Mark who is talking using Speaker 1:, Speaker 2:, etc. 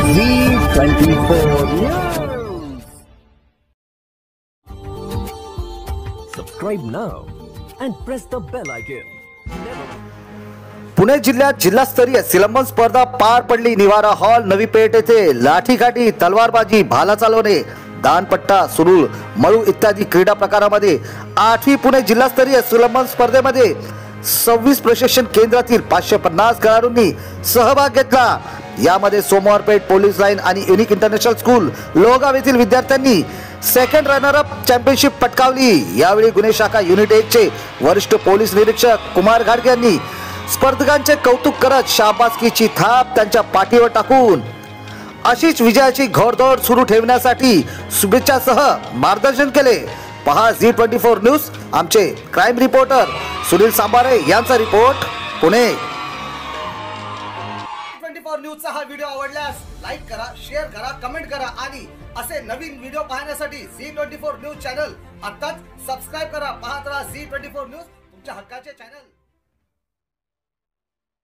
Speaker 1: Z24 News.
Speaker 2: Subscribe now and press the bell icon.
Speaker 3: Pune जिल्ह्यात जिल्हास्तरीय सिलंबन स्पर्धा पार पडली। निवारा हॉल नवी पेठ येथे लाठीकाठी, तलवारबाजी, भाला चालवणे, दानपट्टा, सुरूळ, मळू इत्यादी क्रीडा प्रकारामध्ये 8वी पुणे जिल्हास्तरीय सिलंबन स्पर्धेमध्ये 26 प्रशिक्षण केंद्रातील 550 खेळाडूंनी सहभाग घेतला। यामध्ये सोमवारपेठ पोलीस लाईन आणि युनिक इंटरनॅशनल स्कूल लोहगाव येथील विद्यार्थ्यांनी सेकंड रनर अप चॅम्पियनशिप पटकावली। यावेळी गुन्हे शाखा युनिट 1 चे वरिष्ठ पोलीस निरीक्षक कुमार घाडगे यांनी स्पर्धकांचे कौतुक करत शाबासकीची थाप त्यांच्या पाठीवर टाकून अशीच विजयाची घोडदौड सुरू ठेवण्यासाठी शुभेच्छासह मार्गदर्शन केले। पहा Z24 न्यूज। आमचे क्राईम रिपोर्टर सुनील सांबारे यांचा रिपोर्ट, पुणे।
Speaker 4: Z24 न्यूजचा हा व्हिडिओ आवडल्यास लाईक करा, शेअर करा, कमेंट करा आणि असे नवीन व्हिडिओ पाहण्यासाठी Z24 न्यूज चॅनल आताच सबस्क्राइब करा। पाहत राहा Z24 न्यूज, तुमच्या हक्काचे चॅनल।